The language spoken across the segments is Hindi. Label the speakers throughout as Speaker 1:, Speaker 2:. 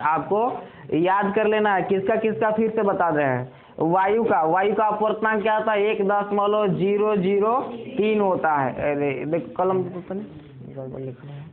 Speaker 1: आपको याद कर लेना है। किसका किसका फिर से बता रहे हैं। वायु का अपवर्तनांक क्या होता है 1.003 होता है। अरे देखो कलम तो नहीं गड़बड़ लिख रहे हैं।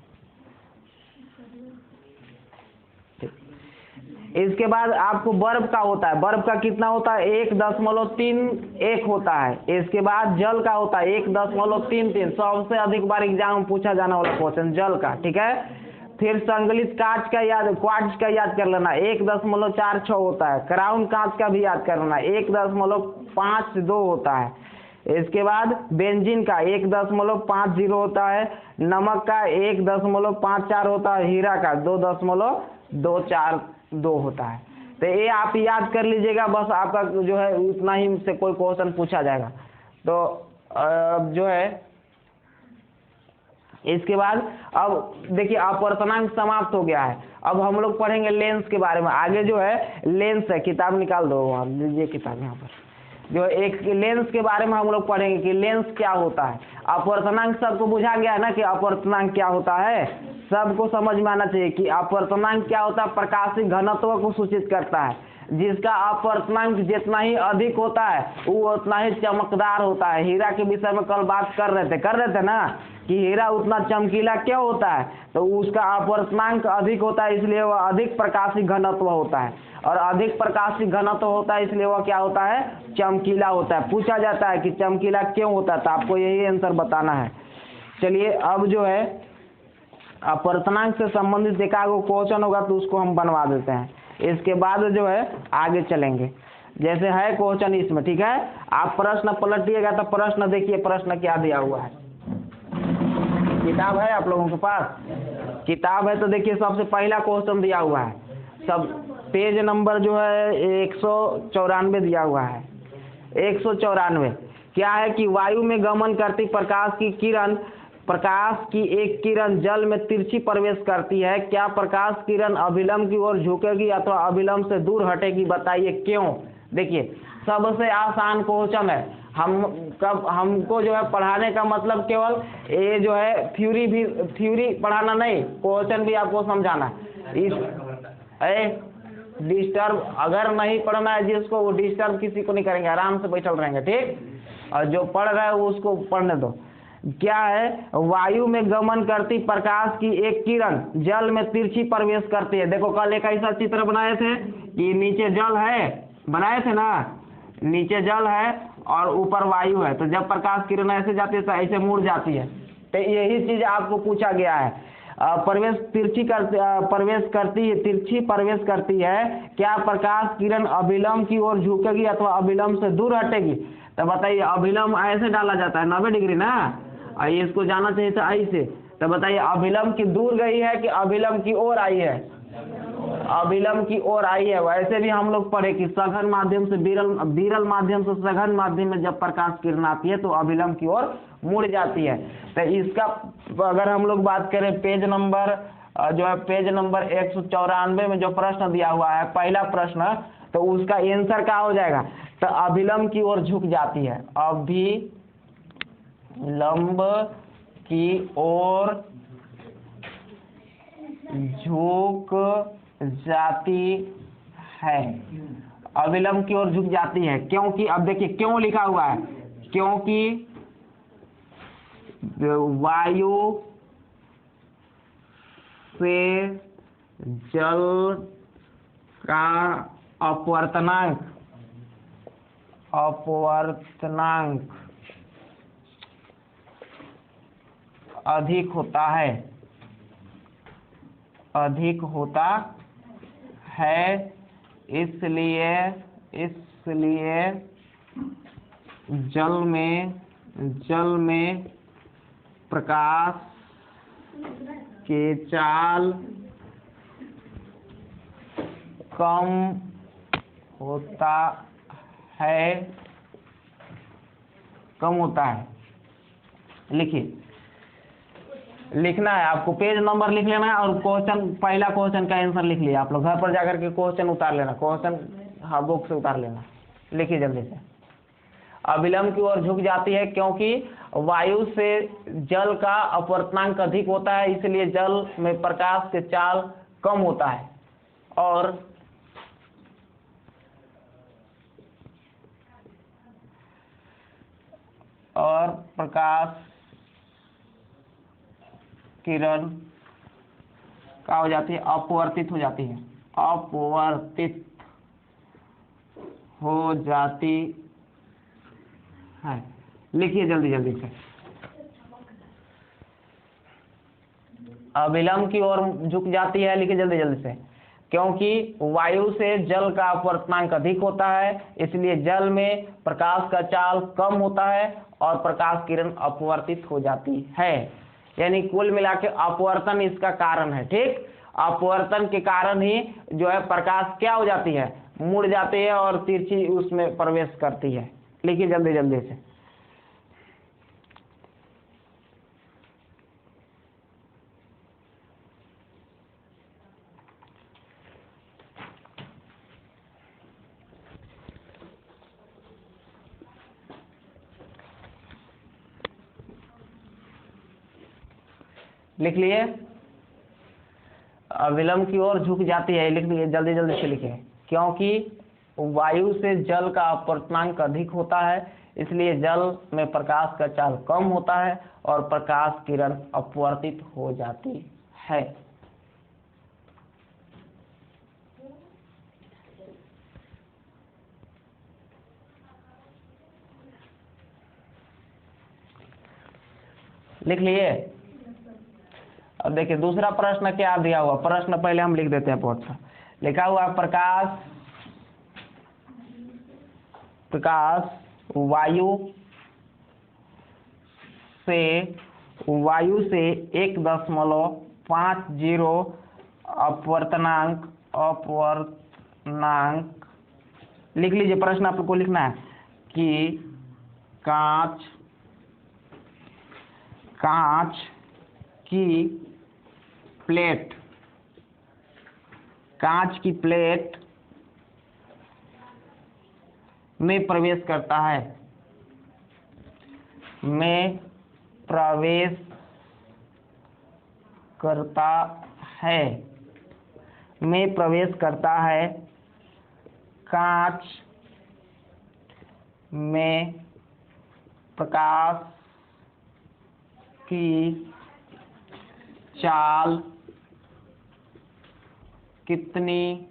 Speaker 1: इसके बाद आपको बर्फ का होता है, बर्फ का कितना होता है 1.31 होता है। इसके बाद जल का होता है 1.33, सबसे अधिक बार एग्जाम में पूछा जाने वाला क्वेश्चन जल का, ठीक है। फिर संगलित कांच का क्वार्ट्ज का याद कर लेना 1.46 होता है। क्राउन कांच का भी याद कर लेना 1.52 होता है। इसके बाद बेंजीन का 1.50 होता है। नमक का 1.54 होता है। हीरा का 2.242 होता है। तो ये आप याद कर लीजिएगा, बस आपका जो है उतना ही से कोई क्वेश्चन पूछा जाएगा। तो जो है इसके बाद अब देखिए अपवर्तनांक समाप्त हो गया है। अब हम लोग पढ़ेंगे लेंस के बारे में। आगे जो है लेंस है, किताब निकाल दो वहाँ, लीजिए किताब यहाँ पर। जो एक लेंस के बारे में हम लोग पढ़ेंगे कि लेंस क्या होता है। अपवर्तनांक सबको बुझा गया है ना कि अपवर्तनांक क्या होता है, सबको समझ में आना चाहिए कि अपवर्तनांक क्या होता है। प्रकाशीय घनत्व को सूचित करता है। जिसका अपवर्तनांक जितना ही अधिक होता है वो उतना ही चमकदार होता है। हीरा के विषय में कल बात कर रहे थे ना कि हीरा उतना चमकीला क्यों होता है, तो उसका अपवर्तनांक अधिक होता है, इसलिए वह अधिक प्रकाशीय घनत्व होता है। और अधिक प्रकाशीय घनत्व होता है इसलिए वह क्या होता है, चमकीला होता है। पूछा जाता है कि चमकीला क्यों होता है, तो आपको यही आंसर बताना है। चलिए अब जो है अपवर्तनांक से संबंधित एक आगे क्वेश्चन होगा तो उसको हम बनवा देते हैं। इसके बाद जो है आगे चलेंगे। जैसे है क्वेश्चन इसमें, ठीक है। आप प्रश्न पलटिएगा तो प्रश्न देखिए, प्रश्न क्या दिया हुआ है। किताब है आप लोगों के पास? किताब है तो देखिए सबसे पहला क्वेश्चन दिया हुआ है। सब पेज नंबर जो है 194 दिया हुआ है। 194 क्या है कि वायु में गमन करती प्रकाश की एक किरण जल में तिरछी प्रवेश करती है। क्या प्रकाश किरण अभिलंब की ओर झुकेगी अथवा अभिलंब से दूर हटेगी, बताइए क्यों। देखिए सबसे आसान क्वेश्चन है। हमको जो है पढ़ाने का मतलब केवल ये जो है थ्योरी पढ़ाना नहीं, क्वेश्चन भी आपको समझाना है। डिस्टर्ब अगर नहीं पढ़ना है जिसको, वो डिस्टर्ब किसी को नहीं करेंगे, आराम से बैठल रहेंगे, ठीक। और जो पढ़ रहा है वो उसको पढ़ने दो। क्या है, वायु में गमन करती प्रकाश की एक किरण जल में तिरछी प्रवेश करती है। देखो कल एक ऐसा चित्र बनाए थे कि नीचे जल है, बनाए थे ना, नीचे जल है और ऊपर वायु है। तो जब प्रकाश किरण ऐसे जाती है तो ऐसे मुड़ जाती है। तो यही चीज आपको पूछा गया है। तिरछी प्रवेश करती है। क्या प्रकाश किरण अभिलंब की ओर झुकेगी अथवा अभिलंब से दूर हटेगी। तो बताइए अभिलंब ऐसे डाला जाता है 90 डिग्री ना, और इसको जाना चाहिए था ऐसे। तो बताइए अभिलंब की दूर गई है कि अभिलंब की ओर आई है, अभिलंब की ओर आई है। वैसे भी हम लोग पढ़े कि सघन माध्यम से विरल माध्यम से सघन माध्यम में जब प्रकाश किरण आती है तो अभिलंब की ओर मुड़ जाती है। तो इसका अगर हम लोग बात करें पेज नंबर जो है पेज नंबर 194 में जो प्रश्न दिया हुआ है पहला प्रश्न, तो उसका आंसर क्या हो जाएगा, तो अभिलंब की ओर झुक जाती है। अभिलंब की ओर झुक जाती है, अभिलंब की ओर झुक जाती है। क्योंकि अब देखिए क्यों लिखा हुआ है, क्योंकि वायु से जल का अपवर्तनांक अधिक होता है, इसलिए जल में प्रकाश के चाल कम होता है। लिखिए, लिखना है आपको, पेज नंबर लिख लेना है और क्वेश्चन, पहला क्वेश्चन का आंसर लिख लिया आप लोग। घर पर जाकर के क्वेश्चन उतार लेना, क्वेश्चन बुक से उतार लेना। लिखिए जल्दी से। अभिलंब की ओर झुक जाती है क्योंकि वायु से जल का अपवर्तनांक अधिक होता है, इसलिए जल में प्रकाश के चाल कम होता है। और प्रकाश किरण क्या हो जाती है, अपवर्तित हो जाती है, अपवर्तित हो जाती है। लिखिए जल्दी जल्दी से। अविलंब की ओर झुक जाती है, लिखिए जल्दी जल्दी से। क्योंकि वायु से जल का अपवर्तनांक अधिक होता है, इसलिए जल में प्रकाश का चाल कम होता है और प्रकाश किरण अपवर्तित हो जाती है। यानी कुल मिला के अपवर्तन इसका कारण है। ठीक, अपवर्तन के कारण ही जो है प्रकाश क्या हो जाती है, मुड़ जाती है और तिरछी उसमें प्रवेश करती है। लिखिए जल्दी जल्दी से। लिख लिए, अविलंब की ओर झुक जाती है, लिख लिए जल्दी जल्दी से लिखिए। क्योंकि वायु से जल का अपवर्तनांक अधिक होता है, इसलिए जल में प्रकाश का चाल कम होता है और प्रकाश किरण अपवर्तित हो जाती है। लिख लिए। अब देखिए दूसरा प्रश्न क्या दिया हुआ, प्रश्न पहले हम लिख देते हैं। बहुत सा लिखा हुआ, प्रकाश वायु से 1.50 अपवर्तनांक लिख लीजिए। प्रश्न आपको लिखना है कि कांच की प्लेट में प्रवेश करता है, कांच में प्रकाश की चाल कितनी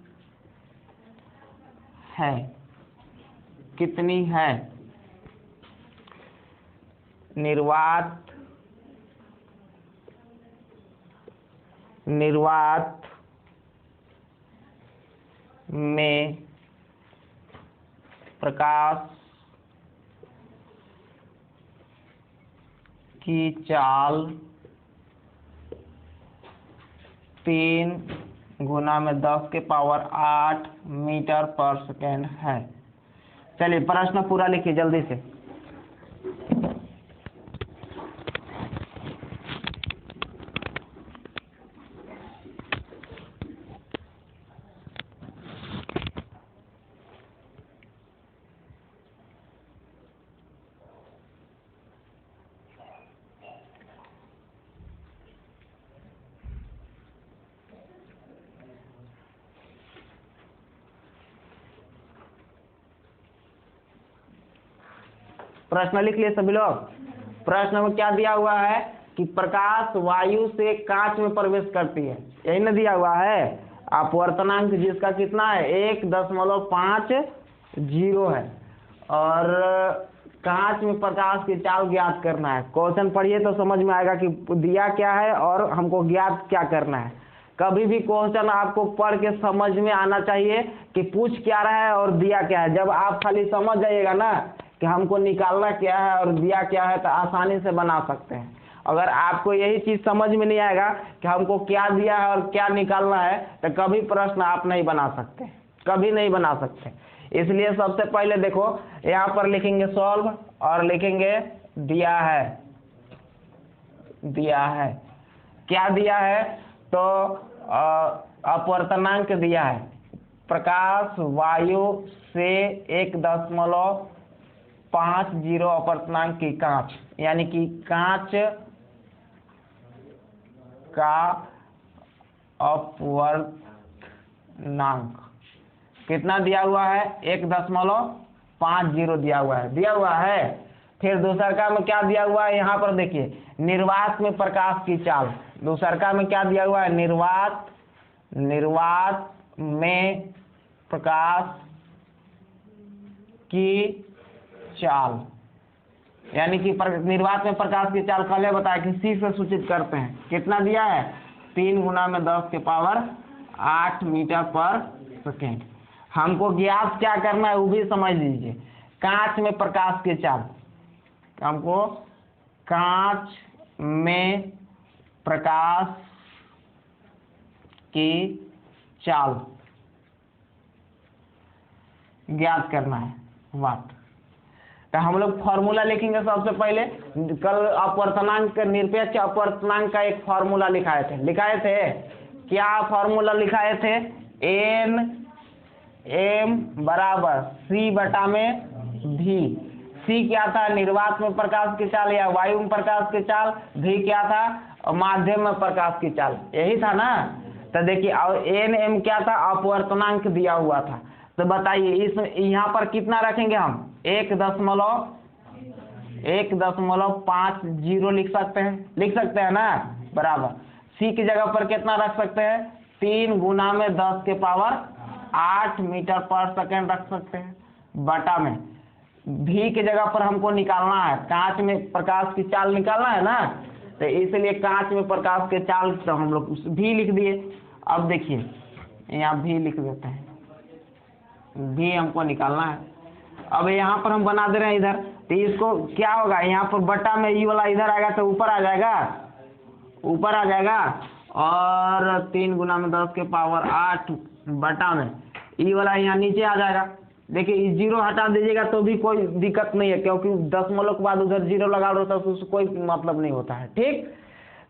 Speaker 1: है, निर्वात में प्रकाश की चाल 3 × 10⁸ मीटर पर सेकेंड है। चलिए प्रश्न पूरा लिखिए जल्दी से। प्रश्न लिख लिए सभी लोग। प्रश्न में क्या दिया हुआ है कि प्रकाश वायु से कांच में प्रवेश करती है, यही ना दिया हुआ है। अपवर्तनांक जिसका कितना है, 1.50 है और कांच में प्रकाश की चाल ज्ञात करना है। क्वेश्चन पढ़िए तो समझ में आएगा कि दिया क्या है और हमको ज्ञात क्या करना है। कभी भी क्वेश्चन आपको पढ़ के समझ में आना चाहिए कि पूछ क्या रहा है और दिया क्या है। जब आप खाली समझ जाइएगा ना कि हमको निकालना क्या है और दिया क्या है, तो आसानी से बना सकते हैं। अगर आपको यही चीज समझ में नहीं आएगा कि हमको क्या दिया है और क्या निकालना है, तो कभी प्रश्न आप नहीं बना सकते, कभी नहीं बना सकते। इसलिए सबसे पहले देखो यहाँ पर लिखेंगे सॉल्व और लिखेंगे दिया है। क्या दिया है, तो अपवर्तनांक दिया है। प्रकाश वायु से 1.50 अपवर्तनांक की कांच, यानी कि कांच का अपवर्तनांक नांक कितना दिया हुआ है 1.50 दिया हुआ है। फिर दूसरका में क्या दिया हुआ है, यहाँ पर देखिए निर्वात में प्रकाश की चाल। दूसरका में क्या दिया हुआ है, निर्वात में प्रकाश की चाल, यानी कि निर्वात में प्रकाश की चाल पहले बताया कि सी से सूचित करते हैं। कितना दिया है 3 × 10⁸ मीटर पर सेकेंड। हमको ज्ञात क्या करना है वो भी समझ लीजिए। कांच में प्रकाश की चाल, हमको कांच में प्रकाश की चाल ज्ञात करना है वाट। तो हम लोग फॉर्मूला लिखेंगे सबसे पहले। कल अपवर्तनांक निरपेक्ष अपवर्तनांक का एक फॉर्मूला लिखाए थे। क्या फॉर्मूला लिखाए थे, एन एम बराबर सी बटा में भी। सी क्या था, निर्वात में प्रकाश की चाल या वायु में प्रकाश की चाल। भी क्या था, माध्यम में प्रकाश की चाल, यही था ना। तो देखिए और एन एम क्या था, अपवर्तनांक दिया हुआ था। तो बताइए इस यहाँ पर कितना रखेंगे हम, 1.50 लिख सकते हैं ना, बराबर। सी की जगह पर कितना रख सकते हैं, 3 × 10⁸ मीटर पर सेकेंड रख सकते हैं, बटा में भी की जगह पर हमको निकालना है, कांच में प्रकाश की चाल निकालना है ना। तो इसलिए कांच में प्रकाश के चाल तो हम लोग भी लिख दिए। अब देखिए यहाँ भी लिख देते हैं, भी हमको निकालना है। अब यहाँ पर हम बना दे रहे हैं इधर, तो इसको क्या होगा, यहाँ पर बटा में ई वाला इधर आएगा तो ऊपर आ जाएगा, और 3 × 10⁸ बटा में ई वाला यहाँ नीचे आ जाएगा। देखिए इस जीरो हटा दीजिएगा तो भी कोई दिक्कत नहीं है, क्योंकि दशमलव के बाद उधर जीरो लगा दो तो उससे कोई मतलब नहीं होता है, ठीक।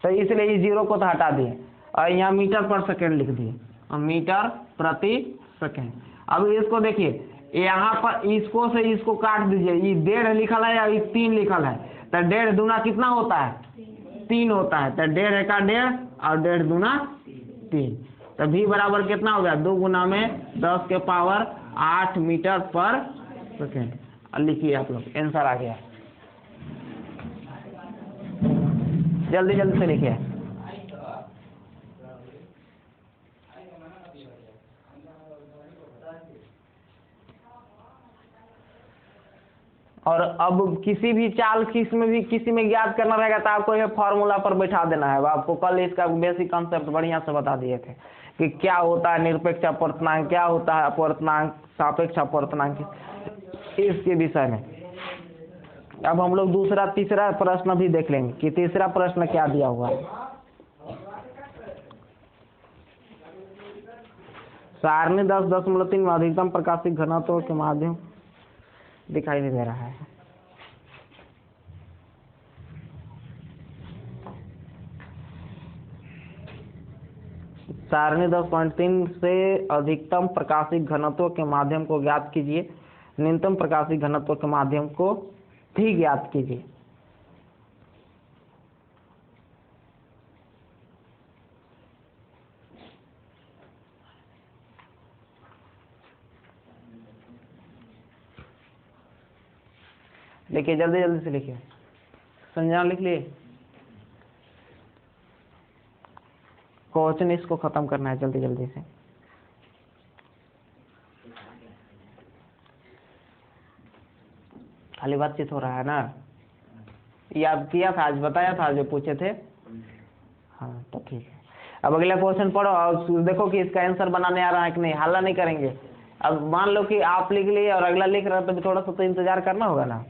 Speaker 1: तो इसलिए इस जीरो को तो हटा दिए और यहाँ मीटर पर सेकेंड लिख दिए, और मीटर प्रति सेकेंड। अब इसको देखिए यहाँ पर इसको से इसको काट दीजिए, ये 1.5 लिखल है या 3 लिखल है, तो 1.5 दूना कितना होता है, 3 होता है। तो 1.5 का 1.5 और 1.5 दूना 3, तो भी बराबर कितना हो गया, 2 × 10⁸ मीटर पर सेकेंड। लिखिए आप लोग, आंसर आ गया, जल्दी से लिखिए। और अब किसी भी चाल किसी में ज्ञात करना रहेगा तो आपको ये फॉर्मूला पर बैठा देना है। आपको कल इसका बेसिक कंसेप्ट बढ़िया से बता दिए थे कि क्या होता है निरपेक्ष अपवर्तनांक, क्या होता है अपवर्तनांक, सापेक्ष अपवर्तनांक, इसके विषय में। अब हम लोग तीसरा प्रश्न भी देख लेंगे कि तीसरा प्रश्न क्या दिया हुआ है। सारणी 10.3 में अधिकतम प्रकाशिक घनत्व के माध्यम दिखाई नहीं दे रहा है। सारणी 10.3 से अधिकतम प्रकाशिक घनत्व के माध्यम को ज्ञात कीजिए, न्यूनतम प्रकाशिक घनत्व के माध्यम को भी ज्ञात कीजिए। लिखिए जल्दी से लिखिए, संज्ञान लिख लिए, क्वेश्चन इसको खत्म करना है जल्दी से। खाली बातचीत हो रहा है ना, याद किया था, आज बताया था जो पूछे थे। हाँ तो ठीक है। अब अगला क्वेश्चन पढ़ो और देखो कि इसका आंसर बनाने आ रहा है कि नहीं, हल्ला नहीं करेंगे। अब मान लो कि आप लिख लिए और अगला लिख रहा है तो थोड़ा सा तो इंतजार करना होगा ना।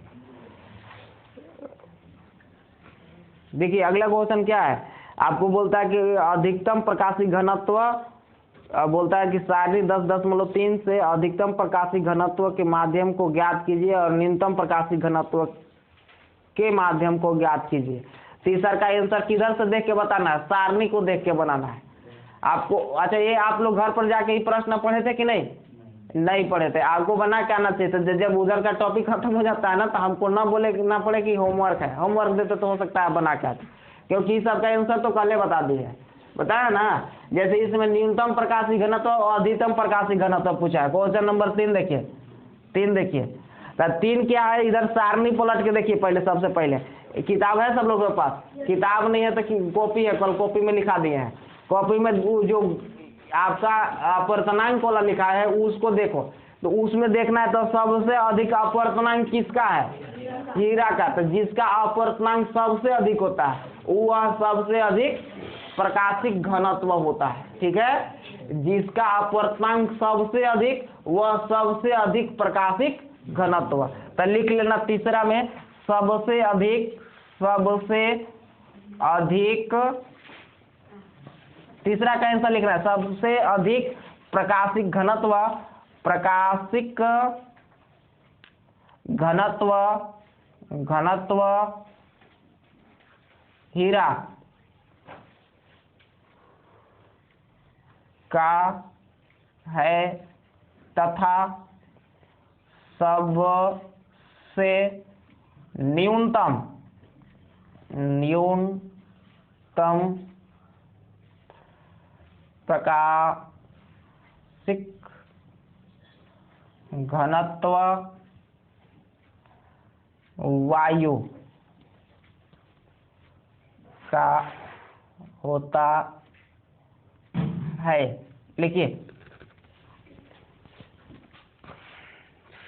Speaker 1: देखिए अगला क्वेश्चन क्या है, आपको बोलता है कि अधिकतम प्रकाशिक घनत्व, बोलता है कि सारणी 10.3 से अधिकतम प्रकाशिक घनत्व के माध्यम को ज्ञात कीजिए और न्यूनतम प्रकाशिक घनत्व के माध्यम को ज्ञात कीजिए। तीसरा का आंसर किधर से देख के बताना है, सारणी को देख के बनाना है आपको। अच्छा ये आप लोग घर पर जाके ही प्रश्न पढ़े थे कि नहीं पढ़े थे, आपको बना के आना चाहिए। तो जब उधर का टॉपिक खत्म हो जाता है ना तो हमको ना पड़े कि होमवर्क है, होमवर्क देते तो हो सकता है बना के आते, क्योंकि सबका आंसर तो कल बता दिए है। बताया ना। जैसे इसमें न्यूनतम प्रकाशीय घनत्व और अधिकतम प्रकाशीय घनत्व पूछा है। क्वेश्चन नंबर 3 देखिए, 3 देखिए। तो 3 क्या है, इधर सारणी पलट के देखिए पहले, सबसे पहले किताब है सब लोगों के पास? किताब नहीं है तो कॉपी है, कल कॉपी में लिखा दिए हैं। कॉपी में जो आपका अपवर्तनांक वाला लिखा है उसको देखो, तो उसमें देखना है तो सबसे अधिक अपवर्तनांक किसका है? हीरा का। तो जिसका अपवर्तनांक सबसे अधिक होता है वह सबसे अधिक प्रकाशिक घनत्व होता है। ठीक है, जिसका अपवर्तनांक सबसे अधिक वह सबसे अधिक प्रकाशिक घनत्व। तो लिख लेना तीसरा में सबसे अधिक, सबसे अधिक, तीसरा का आंसर लिखना है सबसे अधिक प्रकाशिक घनत्व, प्रकाशिक घनत्व, घनत्व हीरा का है तथा सबसे न्यूनतम, न्यूनतम प्रकाशिक घनत्व वायु का होता है। लिखिए,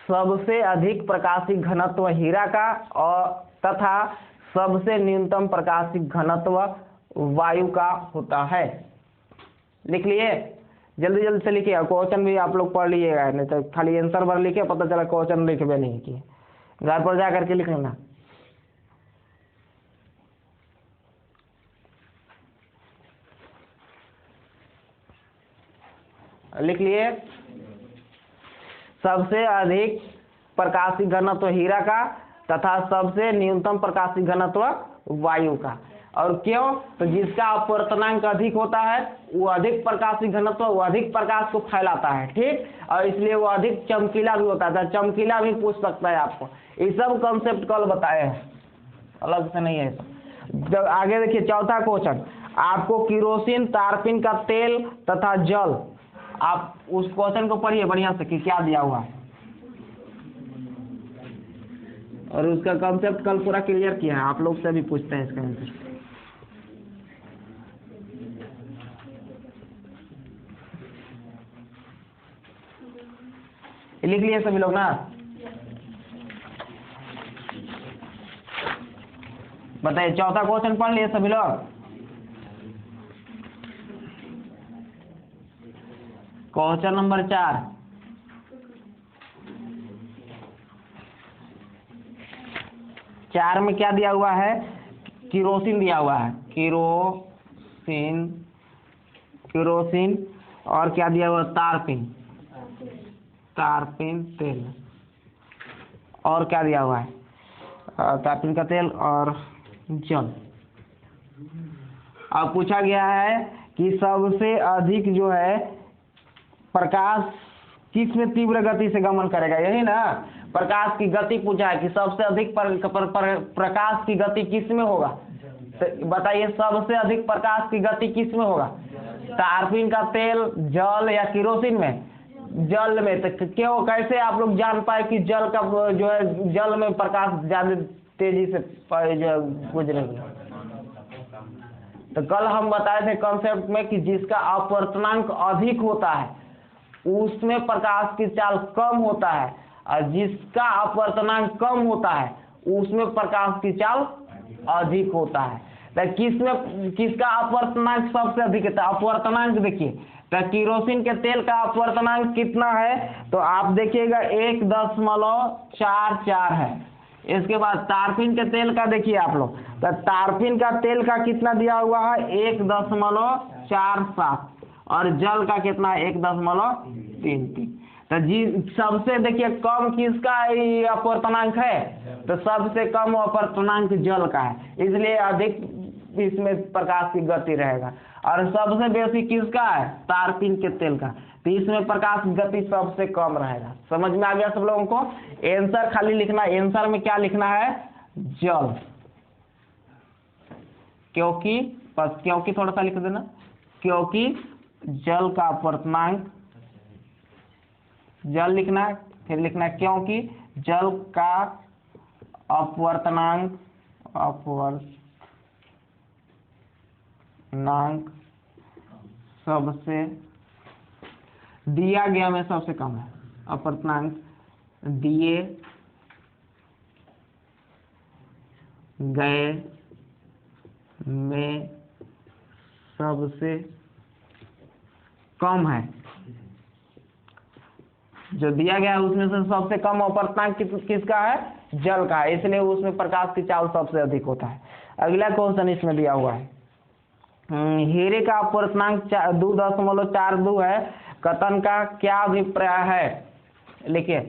Speaker 1: सबसे अधिक प्रकाशिक घनत्व हीरा का और तथा सबसे न्यूनतम प्रकाशिक घनत्व वायु का होता है। लिख लिए? जल्दी जल्दी से लिखिए। क्वेश्चन भी आप लोग पढ़ लीजिएगा, नहीं तो खाली आंसर भर लिखे, पता चला क्वेश्चन लिखे नहीं किए। घर पर जा करके लिख लेना। लिख लिए? सबसे अधिक प्रकाशिक घनत्व हीरा का तथा सबसे न्यूनतम प्रकाशिक घनत्व वायु का। और क्यों? तो जिसका अपवर्तनांक अधिक होता है वो अधिक प्रकाशिक घनत्व, वो अधिक प्रकाश को फैलाता है। ठीक, और इसलिए वो अधिक चमकीला भी होता है। चमकीला भी पूछ सकता है आपको। ये सब कॉन्सेप्ट कल बताए हैं, अलग से नहीं है सब। जब आगे देखिए चौथा क्वेश्चन, आपको किरोसिन, तारपीन का तेल तथा जल, आप उस क्वेश्चन को पढ़िए बढ़िया से कि क्या दिया हुआ है, और उसका कॉन्सेप्ट कल पूरा क्लियर किया है। आप लोग से भी पूछते हैं इसका आंसर। लिख लिए सभी लोग ना? बताइए, चौथा क्वेश्चन पढ़ लिए सभी लोग? क्वेश्चन नंबर 4, चार में क्या दिया हुआ है? किरोसिन दिया हुआ है, किरोसिन, किरोसिन, और क्या दिया हुआ? तारपीन, तारपीन तेल, और क्या दिया हुआ है? तारपीन का तेल और जल। अब पूछा गया है कि सबसे अधिक जो है प्रकाश किस में तीव्र गति से गमन करेगा, यही ना? प्रकाश की गति पूछा है कि सबसे अधिक प्रकाश की गति किस में होगा। तो बताइए सबसे अधिक प्रकाश की गति किस में होगा? तारपीन का तेल, जल या किरोसिन में? जल में। तो क्यों, कैसे आप लोग जान पाए कि जल का जो है, जल में प्रकाश ज्यादा तेजी से जो गुजरेगी? तो कल हम बताए थे कॉन्सेप्ट में कि जिसका अपवर्तनांक अधिक होता है उसमें प्रकाश की चाल कम होता है, और जिसका अपवर्तनांक कम होता है उसमें प्रकाश की चाल अधिक होता है। तो किसमें, किसका अपवर्तनांक सबसे अधिक होता है? अपवर्तनांक देखिए, तो किरोसिन के तेल का अपवर्तनांक कितना है? तो आप देखिएगा 1.44 है। इसके बाद तारपीन के तेल का देखिए आप लोग, तो तारपीन का तेल का कितना दिया हुआ है? 1.47, और जल का कितना है? 1.33। तो जी सबसे देखिए कम किसका अपवर्तनांक है? तो सबसे कम अपवर्तनांक जल का है, इसलिए अधिक इसमें प्रकाश की गति रहेगा। और सबसे बेसी किसका है? तारपीन के तेल का, तो इसमें प्रकाश गति सबसे कम रहेगा। समझ में आ गया सब लोगों को? आंसर खाली लिखना, आंसर में क्या लिखना है? जल। क्योंकि, बस क्योंकि थोड़ा सा लिख देना, क्योंकि जल का अपवर्तनांक, जल लिखना है, फिर लिखना है क्योंकि जल का अपवर्तनांक सबसे दिया गया में सबसे कम है। अपवर्तनांक दिए गए में सबसे कम है। जो दिया गया है उसमें से सबसे कम अपवर्तनांक किसका है? जल का है, इसलिए उसमें प्रकाश की चाल सबसे अधिक होता है। अगला क्वेश्चन इसमें दिया हुआ है, हीरे का अपवर्तनांक 2.42 है, कथन का क्या अभिप्राय है? लिखिए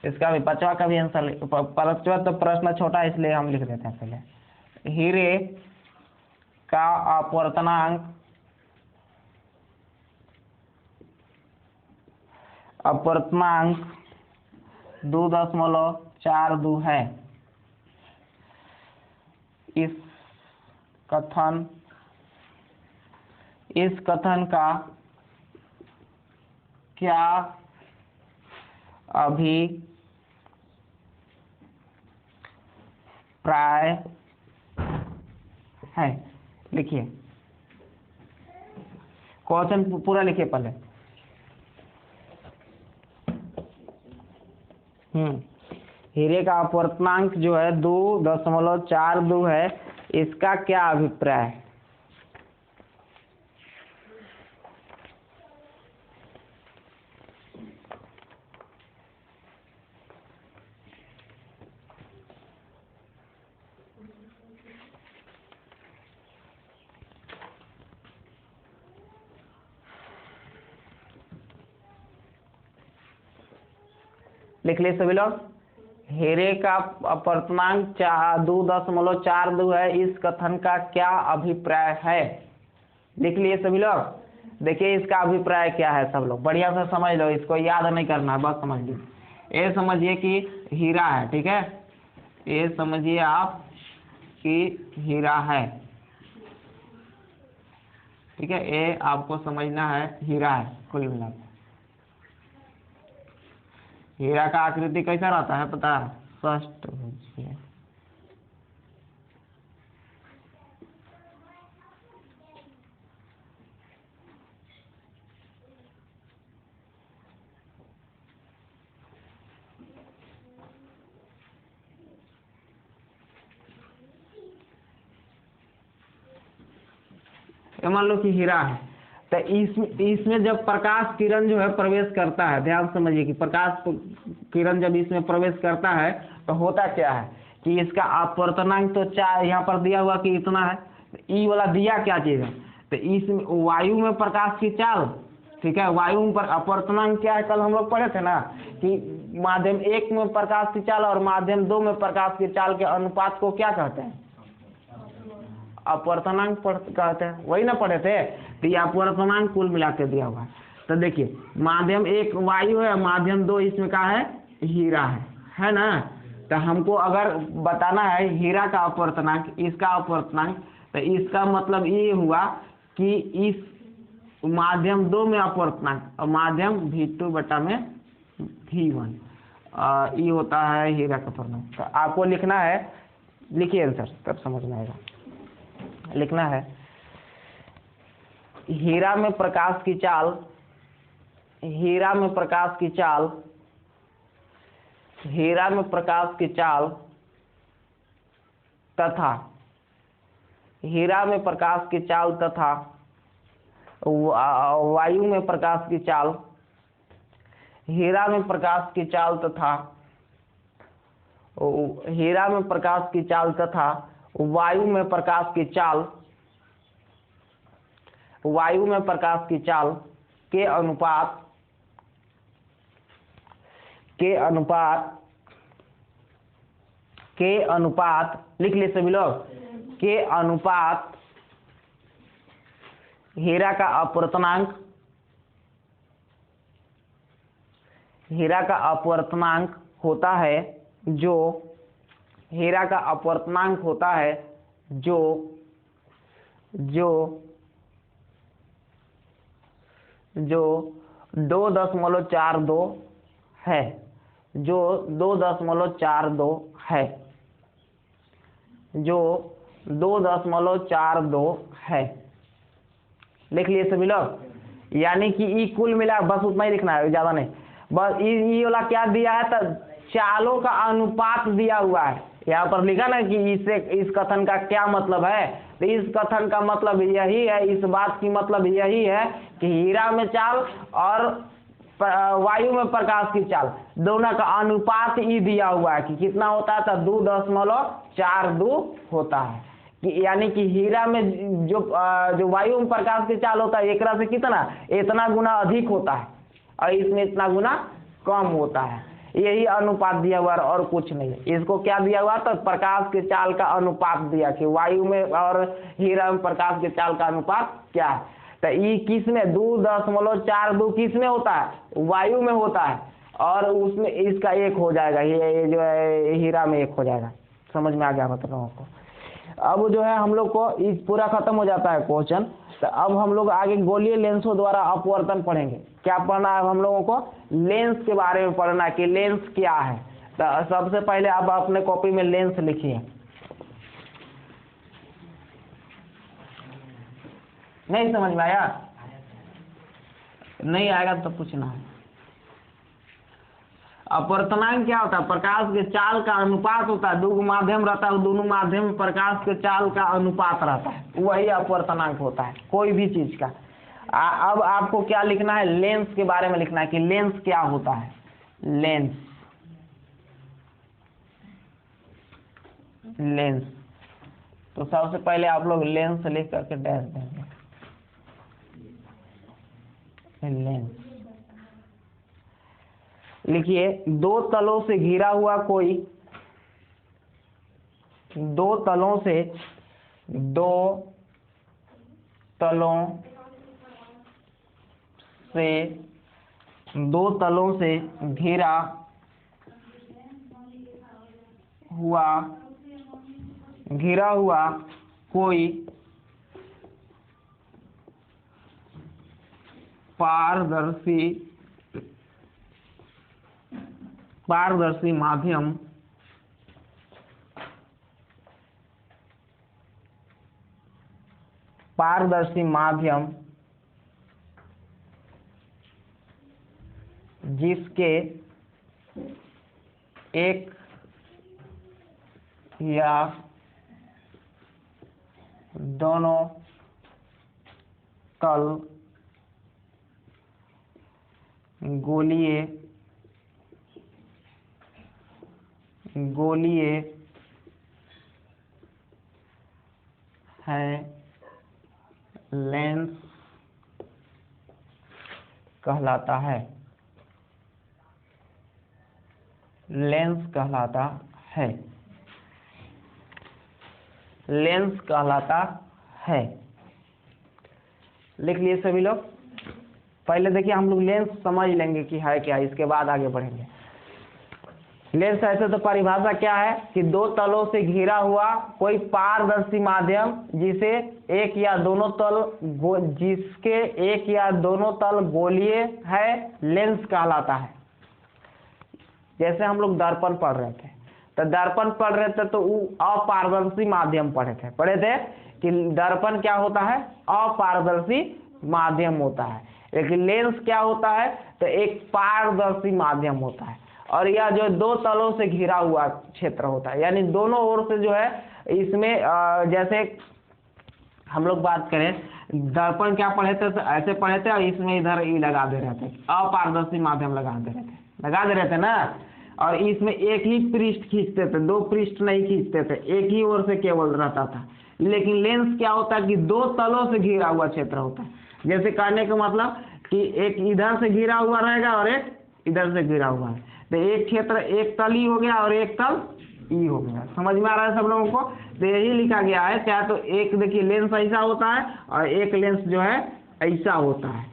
Speaker 1: इसका भी पांचवा का भी आंसर, पांचवा तो प्रश्न छोटा है इसलिए हम लिख देते हैं पहले। हीरे का अपवर्तनांक 2.42 है। इस कथन का क्या अभिप्राय है? लिखिए क्वेश्चन पूरा लिखिए पहले। हीरे का अपवर्तनांक जो है 2.42 है, इसका क्या अभिप्राय है? लिख लिए सभी लोग। हीरे का अपवर्तनांक 2.42 है, इस कथन का क्या अभिप्राय है? लिख लिए सभी लोग। देखिए इसका अभिप्राय क्या है, सब लोग बढ़िया से समझ लो, इसको याद नहीं करना है, बस समझ लीजिए। ये समझिए कि हीरा है, ठीक है, ये समझिए आप कि हीरा है, ठीक है, ये आपको समझना है हीरा है। कुल मिलाकर हीरा का आकृति कैसा रहता है पता है? षष्ठभुज। मान लो कि हीरा है, तो इसमें जब प्रकाश किरण जो है प्रवेश करता है, ध्यान समझिए कि प्रकाश किरण जब इसमें प्रवेश करता है तो होता क्या है कि इसका अपवर्तनांक तो यहाँ पर दिया हुआ कि इतना है, ई वाला दिया क्या चीज है? तो इस वायु में प्रकाश की चाल, ठीक है, वायु में अपवर्तनांक क्या है? कल हम लोग पढ़े थे ना कि माध्यम 1 में प्रकाश की चाल और माध्यम 2 में प्रकाश की चाल के अनुपात को क्या कहते हैं? अपवर्तनांक कहते हैं, वही ना पढ़े थे। तो ये अपवर्तनांक कुल मिला के दिया हुआ है। तो देखिए माध्यम 1 वायु है, माध्यम 2 इसमें का है? हीरा है ना। तो हमको अगर बताना है हीरा का अपवर्तनांक, इसका अपवर्तनांक, तो इसका मतलब ये हुआ कि इस माध्यम 2 में अपवर्तनांक और माध्यम V2 बटा में V1 ये होता है हीरा का अपवर्तनांक। तो आपको लिखना है, लिखिए आंसर तब समझ में आएगा। लिखना है हीरा में प्रकाश की चाल, हीरा में प्रकाश की चाल, हीरा में प्रकाश की चाल तथा हीरा में प्रकाश की चाल तथा वायु में प्रकाश की चाल, हीरा में प्रकाश की चाल तथा हीरा में प्रकाश की चाल तथा वायु में प्रकाश की चाल, वायु में प्रकाश की चाल के अनुपात लिख लिए सभी लोग, के अनुपात हीरा का अपवर्तनांक, हीरा का अपवर्तनांक होता है जो हीरा का अपवर्तनांक होता है जो जो 2.42 है, जो 2.42 है, जो 2.42 है। लिख लिए सभी लोग? यानी कि ई कुल मिला, बस उतना ही लिखना है, ज्यादा नहीं। बस ई वाला क्या दिया है, तो चालों का अनुपात दिया हुआ है। यहाँ पर लिखा ना कि इससे इस कथन का क्या मतलब है, तो इस कथन का मतलब यही है, इस बात की मतलब यही है कि हीरा में चाल और वायु में प्रकाश की चाल दोनों का अनुपात ई दिया हुआ है कि कितना होता है, तो 2.42 होता है। कि यानी कि हीरा में जो वायु में प्रकाश की चाल होता है, एक से कितना, इतना गुना अधिक होता है, और इसमें इतना गुना कम होता है। यही अनुपात दिया हुआ है और कुछ नहीं है। इसको क्या दिया हुआ, तो प्रकाश के चाल का अनुपात दिया कि वायु में और हीरा में प्रकाश के चाल का अनुपात क्या है। तो ये किस में 2.42 किस में होता है, वायु में होता है, और उसमें इसका 1 हो जाएगा, ये जो है हीरा में 1 हो जाएगा। समझ में आ गया मतलब लोगों को? अब जो है हम लोग को इस पूरा खत्म हो जाता है क्वेश्चन। तो अब हम लोग आगे गोलीय लेंसों द्वारा अपवर्तन पढ़ेंगे। क्या पढ़ना है हम लोगों को? लेंस के बारे में पढ़ना कि लेंस क्या है। तो सबसे पहले आप अपने कॉपी में लेंस लिखिए। नहीं समझ में आया? नहीं आएगा तो पूछना है। अपवर्तनांक क्या होता है? प्रकाश के चाल का अनुपात होता है। दो माध्यम रहता है, दोनों माध्यम में प्रकाश के चाल का अनुपात रहता है, वही अपवर्तनांक होता है कोई भी चीज का। अब आपको क्या लिखना है? लेंस के बारे में लिखना है कि लेंस क्या होता है। Lens, lens. तो सबसे पहले आप लोग लेंस लिख करके डैश देंगे। लेंस लिखिए, दो तलों से घिरा हुआ कोई, दो तलों से घिरा हुआ कोई पारदर्शी माध्यम जिसके एक या दोनों तल गोलीय है, लेंस कहलाता है। लेंस कहलाता है। लेंस कहलाता है। लिख लिए सभी लोग? पहले देखिए हम लोग लेंस समझ लेंगे कि है क्या, इसके बाद आगे बढ़ेंगे। लेंस ऐसे तो परिभाषा क्या है कि दो तलों से घिरा हुआ कोई पारदर्शी माध्यम जिसे एक या दोनों तल गोलीय है, लेंस कहलाता है। जैसे हम लोग दर्पण पढ़ रहे थे, तो दर्पण पढ़ रहे थे तो वो अपारदर्शी माध्यम पढ़े थे कि दर्पण क्या होता है? अपारदर्शी माध्यम होता है। लेकिन लेंस क्या होता है? तो एक पारदर्शी माध्यम होता है, और यह जो दो तलों से घिरा हुआ क्षेत्र होता है, यानी दोनों ओर से जो है इसमें जैसे हम लोग बात करें दर्पण क्या पढ़े थे, तो ऐसे पढ़े थे और इसमें इधर ई लगा दे रहे थे, अपारदर्शी माध्यम लगा दे रहे थे ना। और इसमें एक ही पृष्ठ खींचते थे, दो पृष्ठ नहीं खींचते थे, एक ही ओर से केवल रहता था। लेकिन लेंस क्या होता है कि दो तलों से घिरा हुआ क्षेत्र होता है। जैसे कहने का मतलब कि एक इधर से घिरा हुआ रहेगा और एक इधर से घिरा हुआ है, तो एक क्षेत्र एक तल ई हो गया और एक तल ई हो गया। समझ में आ रहा है सब लोगों को? तो यही लिखा गया है। क्या तो एक देखिए लेंस ऐसा होता है और एक लेंस जो है ऐसा होता है।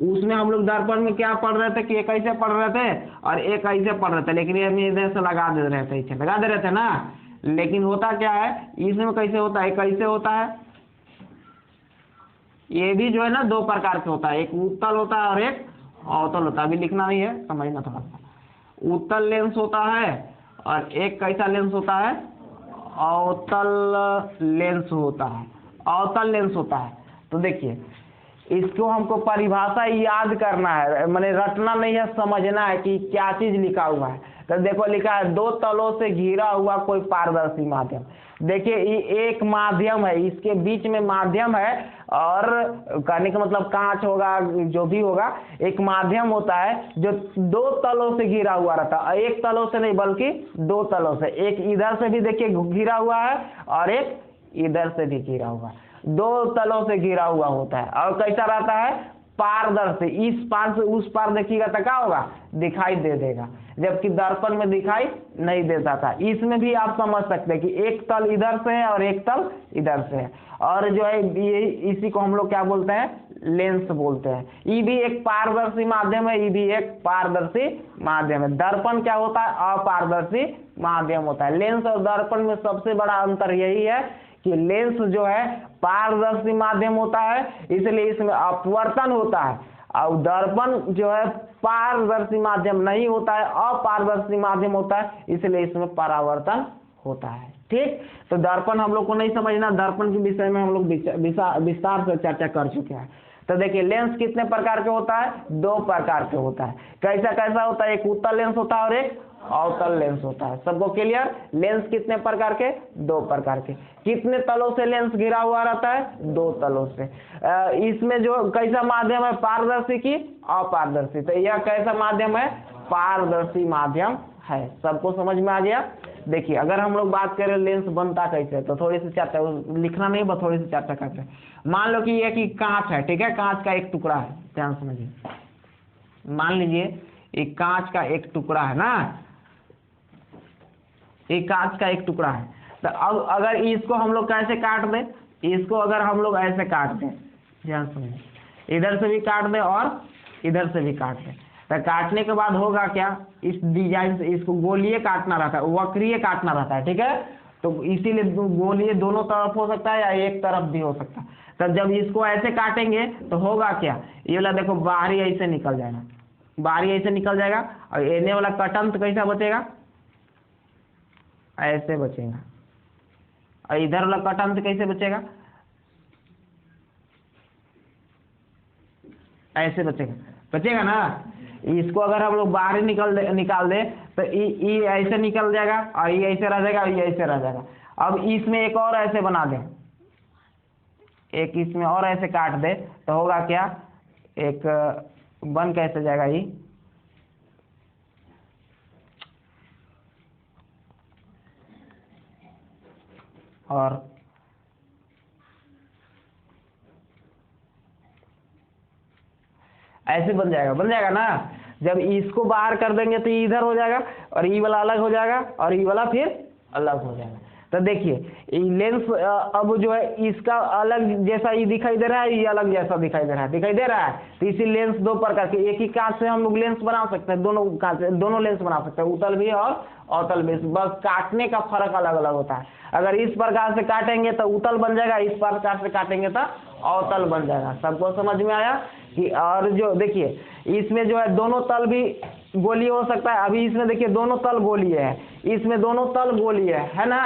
Speaker 1: उसमें हम लोग दर्पण में क्या पढ़ रहे थे कि एक ऐसे पढ़ रहे थे और एक ऐसे पढ़ रहे थे, लेकिन ये इधर से लगा दे रहे थे ना। लेकिन होता क्या है, इसमें कैसे होता है? कैसे होता है? ये भी जो है ना 2 प्रकार के होता है, एक उत्तल होता है और एक अवतल होता है। अभी लिखना नहीं है, समझना थोड़ा सा। उत्तल लेंस होता है और एक कैसा लेंस होता है, अवतल लेंस होता है, अवतल लेंस होता है। तो देखिए इसको हमको परिभाषा याद करना है, माने रटना नहीं है, समझना है कि क्या चीज लिखा हुआ है। तो देखो लिखा है 2 तलों से घिरा हुआ कोई पारदर्शी माध्यम। देखिए ये एक माध्यम है, इसके बीच में माध्यम है, और कहने का मतलब कांच होगा, जो भी होगा, एक माध्यम होता है जो 2 तलों से घिरा हुआ रहता है। एक तलों से नहीं बल्कि 2 तलों से, एक इधर से भी देखिए घिरा हुआ है और एक इधर से भी घिरा हुआ है, 2 तलों से घिरा हुआ होता है। और कैसा रहता है, पारदर्शी। इस पार से उस पार देखिएगा तो क्या होगा, दिखाई दे देगा, जबकि दर्पण में दिखाई नहीं देता था। इसमें भी आप समझ सकते हैं कि एक तल इधर से है और एक तल इधर से है, और जो है ये इसी को हम लोग क्या बोलते हैं, लेंस बोलते हैं। ये भी एक पारदर्शी माध्यम है, ये भी एक पारदर्शी माध्यम है। दर्पण क्या होता है, अपारदर्शी माध्यम होता है। लेंस और दर्पण में सबसे बड़ा अंतर यही है कि लेंस जो है पारदर्शी माध्यम होता है, इसलिए इसमें अपवर्तन होता है, और दर्पण जो है पारदर्शी माध्यम नहीं होता है, अपारदर्शी माध्यम होता है, इसलिए इसमें परावर्तन होता है। ठीक, तो दर्पण हम लोग को नहीं समझना, दर्पण के विषय में हम लोग विस्तार से चर्चा कर चुके हैं। तो देखिए लेंस कितने प्रकार के होता है, 2 प्रकार के होता है। कैसा कैसा होता है, एक उत्तल लेंस होता है और एक अवतल लेंस होता है। सबको क्लियर, लेंस कितने प्रकार के, 2 प्रकार के। कितने तलों से लेंस घिरा हुआ रहता है, 2 तलों से। इसमें जो कैसा माध्यम है, पारदर्शी की अपारदर्शी। तो यह कैसा माध्यम है, पारदर्शी माध्यम है। सबको समझ में आ गया। देखिए अगर हम लोग बात करें लेंस बनता कैसे, तो थोड़ी सी चर्चा, लिखना नहीं बस थोड़ी सी चर्चा करते हैं। मान लो कि ये कि कांच है, ठीक है, कांच का एक टुकड़ा है, ध्यान समझिए। मान लीजिए एक कांच का एक टुकड़ा है ना, एक कांच का एक टुकड़ा है। तो अब अगर इसको हम लोग कैसे काट दें, इसको अगर हम लोग ऐसे काट दें, ध्यान समझिए, इधर से भी काट दें और इधर से भी काट दें, तो काटने के बाद होगा क्या, इस डिजाइन से इसको गोलीय काटना रहता है, वक्रीय काटना रहता है, ठीक है। तो इसीलिए गोलीय दोनों तरफ हो सकता है या एक तरफ भी हो सकता है। तो जब इसको ऐसे काटेंगे तो होगा क्या, ये वाला देखो बाहरी ऐसे निकल जाएगा, बाहरी ऐसे निकल जाएगा, और एने वाला कटंत कैसा बचेगा, ऐसे बचेगा, और इधर वाला कटंत कैसे बचेगा, ऐसे बचेगा, बचेगा ना। इसको अगर हम लोग बाहर निकाल दे तो ये ऐसे निकल जाएगा, और ये ऐसे रह जाएगा, और ये ऐसे रह जाएगा। अब इसमें एक और ऐसे बना दें, एक इसमें और ऐसे काट दे, तो होगा क्या, एक बन कैसे जाएगा ये, और ऐसे बन जाएगा ना। जब इसको बाहर कर देंगे तो ये इधर हो जाएगा, और ये वाला अलग हो जाएगा, और ये वाला फिर अलग हो जाएगा। तो देखिए लेंस अब जो है इसका अलग जैसा ये दिखाई दे रहा है, ये अलग जैसा दिखाई दे रहा है। तो इसी लेंस 2 प्रकार के, एक ही कांच से हम लोग लेंस बना सकते हैं, दोनों कांच से दोनों लेंस बना सकते हैं, उत्तल भी और अवतल भी, बस काटने का फर्क अलग अलग होता है। अगर इस प्रकार से काटेंगे तो उत्तल बन जाएगा, इस प्रकार से काटेंगे तो अवतल बन जाएगा। सबको समझ में आया कि, और जो देखिए इसमें जो है दोनों तल भी गोलीय हो सकता है। अभी इसमें देखिए दोनों तल गोलीय है, इसमें दोनों तल गोलीय है ना,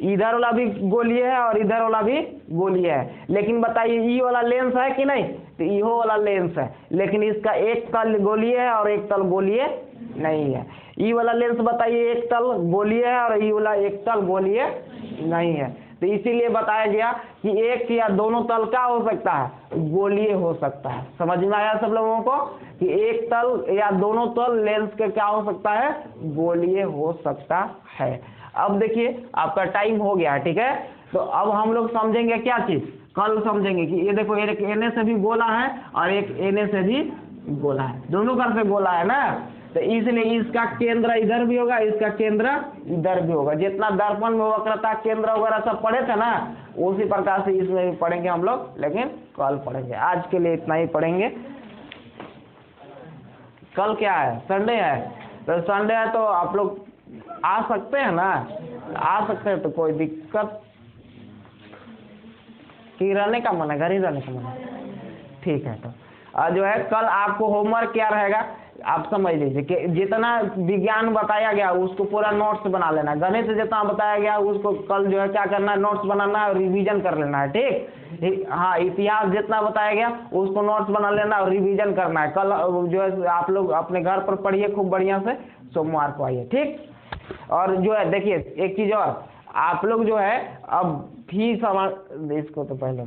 Speaker 1: इधर वाला भी गोलीय है और इधर वाला भी गोलीय है। लेकिन बताइए ये वाला लेंस है कि नहीं, तो इहो वाला लेंस है, लेकिन इसका एक तल गोलीय है और एक तल गोलीय नहीं है। ये वाला लेंस बताइए एक तल गोलीय है और ये वाला एक तल गोलीय नहीं है। तो इसीलिए बताया गया कि एक या दोनों तल का हो सकता है, गोलीय हो सकता है। समझ में आया सब लोगों को कि एक तल या दोनों तल लेंस के क्या हो सकता है, गोलीय हो सकता है। अब देखिए आपका टाइम हो गया, ठीक है। तो अब हम लोग समझेंगे क्या चीज, कल समझेंगे कि ये देखो एक एने से भी गोला है और एक एने से भी गोला है, दोनों कर से गोला है ना। तो इसलिए इसका केंद्र इधर भी होगा, इसका केंद्र इधर भी होगा। जितना दर्पण में वक्रता केंद्र वगैरह सब पढ़े थे ना, उसी प्रकार से इसमें भी पढ़ेंगे हम लोग, लेकिन कल पढ़ेंगे। आज के लिए इतना ही पढ़ेंगे। कल क्या है, संडे है, तो संडे है तो आप लोग आ सकते हैं ना, आ सकते हैं, तो कोई दिक्कत कि रहने का मन है, घर ही रहने का मन है। ठीक है। तो जो है कल आपको होमवर्क क्या रहेगा, आप समझ लीजिए कि जितना विज्ञान बताया गया उसको पूरा नोट्स बना लेना है, गणित जितना बताया गया उसको कल जो है क्या करना है, नोट्स बनाना है और रिवीजन कर लेना है, ठीक। हाँ, इतिहास जितना बताया गया उसको नोट्स बना लेना और रिवीजन करना है। कल जो है आप लोग अपने घर पर पढ़िए खूब बढ़िया से, सोमवार को आइए, ठीक। और जो है देखिए एक चीज़ और, आप लोग जो है अब फीस, इसको तो पहले